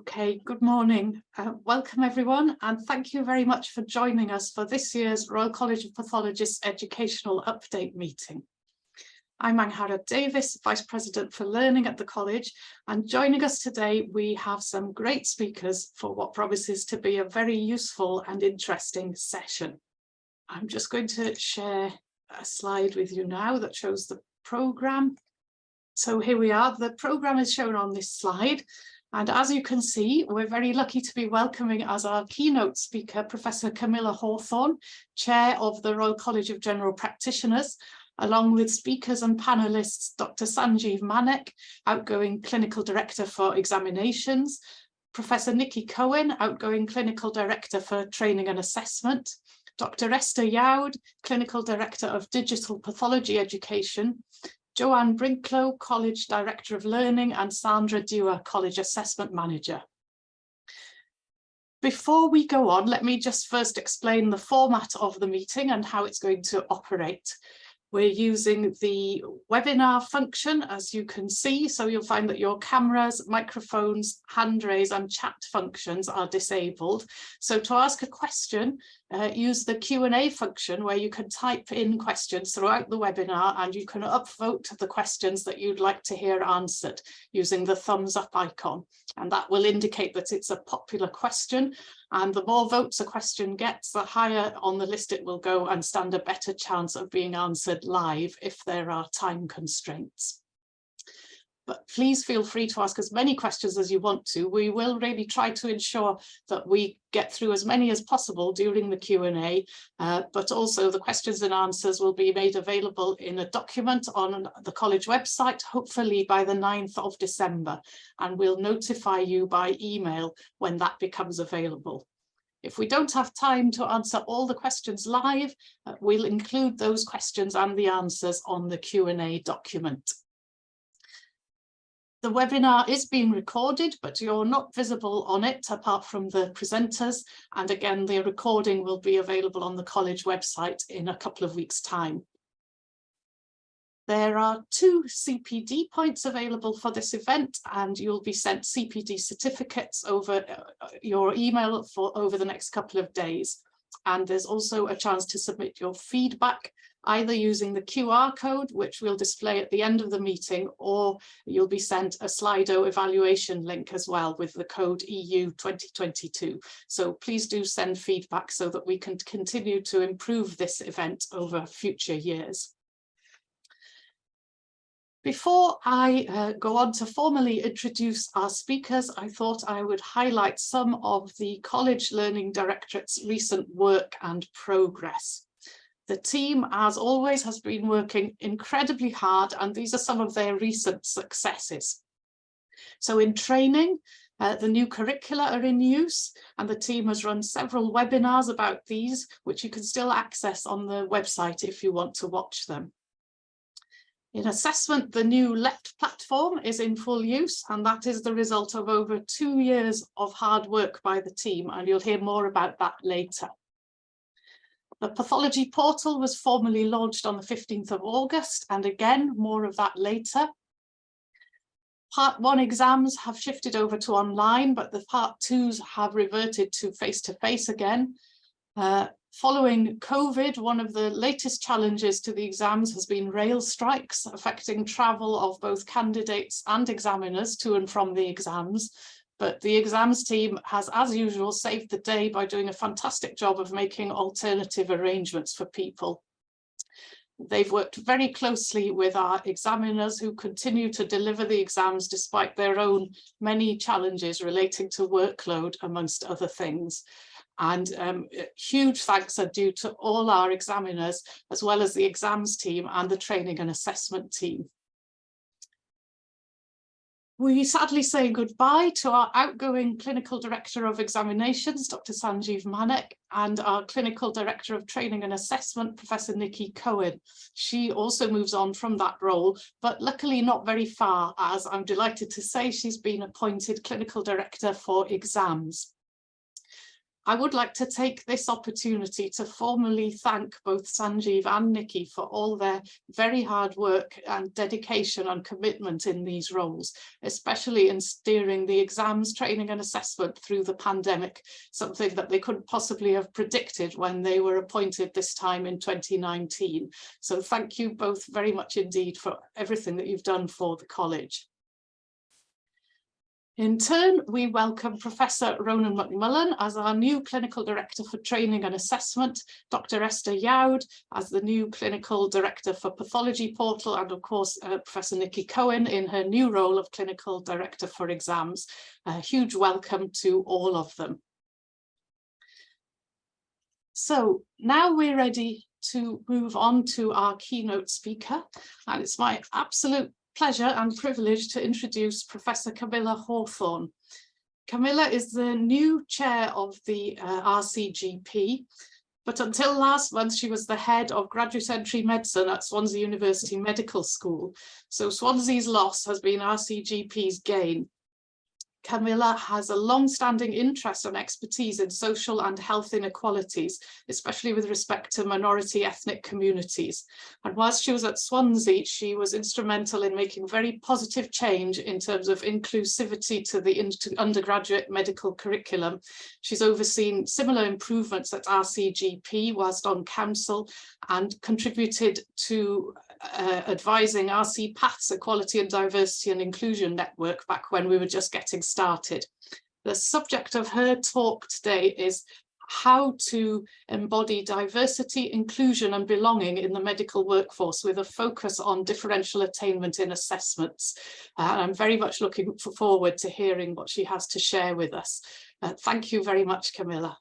Okay, good morning. Welcome everyone, and thank you very much for joining us for this year's Royal College of Pathologists Educational Update meeting. I'm Angharad Davies, Vice President for Learning at the College, and joining us today we have some great speakers for what promises to be a very useful and interesting session. I'm just going to share a slide with you now that shows the programme. So here we are, the programme is shown on this slide. And as you can see, we're very lucky to be welcoming as our keynote speaker, Professor Camilla Hawthorne, Chair of the Royal College of General Practitioners, along with speakers and panellists, Dr. Sanjeev Manek, outgoing Clinical Director for Examinations, Professor Nikki Cohen, outgoing Clinical Director for Training and Assessment, Dr. Esther Yaud, Clinical Director of Digital Pathology Education, Joanne Brinklow, College Director of Learning, and Sandra Dewar, College Assessment Manager. Before we go on, let me just first explain the format of the meeting and how it's going to operate. We're using the webinar function, as you can see, so you'll find that your cameras, microphones, hand raise and chat functions are disabled. So to ask a question, use the Q&A function where you can type in questions throughout the webinar, and you can upvote the questions that you'd like to hear answered using the thumbs up icon. And that will indicate that it's a popular question. And the more votes a question gets, the higher on the list it will go and stand a better chance of being answered live if there are time constraints. But please feel free to ask as many questions as you want to. We will really try to ensure that we get through as many as possible during the Q&A, but also the questions and answers will be made available in a document on the college website, hopefully by the 9th of December, and we'll notify you by email when that becomes available. If we don't have time to answer all the questions live, we'll include those questions and the answers on the Q&A document. The webinar is being recorded, but you're not visible on it apart from the presenters. And again, the recording will be available on the college website in a couple of weeks' time. There are 2 CPD points available for this event, and you'll be sent CPD certificates over your email over the next couple of days. And there's also a chance to submit your feedback, either using the QR code, which we'll display at the end of the meeting, or you'll be sent a Slido evaluation link as well with the code EU 2022. So please do send feedback so that we can continue to improve this event over future years. Before I go on to formally introduce our speakers, I thought I would highlight some of the College Learning Directorate's recent work and progress. The team, as always, has been working incredibly hard, and these are some of their recent successes. So in training, the new curricula are in use, and the team has run several webinars about these, which you can still access on the website if you want to watch them. In assessment, the new LET platform is in full use, and that is the result of over 2 years of hard work by the team, and you'll hear more about that later. The pathology portal was formally launched on the 15th of August, and again, more of that later. Part 1 exams have shifted over to online, but the Part 2s have reverted to face-to-face again. Following COVID, one of the latest challenges to the exams has been rail strikes, affecting travel of both candidates and examiners to and from the exams. But the exams team has, as usual, saved the day by doing a fantastic job of making alternative arrangements for people. They've worked very closely with our examiners, who continue to deliver the exams despite their own many challenges relating to workload, amongst other things. And huge thanks are due to all our examiners, as well as the exams team and the training and assessment team. We sadly say goodbye to our outgoing Clinical Director of Examinations, Dr. Sanjeev Manek, and our Clinical Director of Training and Assessment, Professor Nikki Cohen. She also moves on from that role, but luckily not very far, as I'm delighted to say she's been appointed Clinical Director for Exams. I would like to take this opportunity to formally thank both Sanjeev and Nikki for all their very hard work and dedication and commitment in these roles, especially in steering the exams, training and assessment through the pandemic, something that they couldn't possibly have predicted when they were appointed this time in 2019. So thank you both very much indeed for everything that you've done for the college. In turn, we welcome Professor Ronan McMullen as our new Clinical Director for Training and Assessment, Dr. Esther Yaud as the new Clinical Director for Pathology Portal, and of course Professor Nikki Cohen in her new role of Clinical Director for Exams. A huge welcome to all of them. So now we're ready to move on to our keynote speaker, and it's my absolute pleasure and privilege to introduce Professor Camilla Hawthorne. Camilla is the new chair of the RCGP, but until last month she was the head of graduate entry medicine at Swansea University Medical School. So Swansea's loss has been RCGP's gain. Camilla has a long-standing interest and expertise in social and health inequalities, especially with respect to minority ethnic communities. And whilst she was at Swansea, she was instrumental in making very positive change in terms of inclusivity to the undergraduate medical curriculum. She's overseen similar improvements at RCGP whilst on council, and contributed to advising RCPath's Equality and Diversity and Inclusion Network back when we were just getting started. The subject of her talk today is how to embody diversity, inclusion and belonging in the medical workforce with a focus on differential attainment in assessments. I'm very much looking forward to hearing what she has to share with us. Thank you very much, Camilla.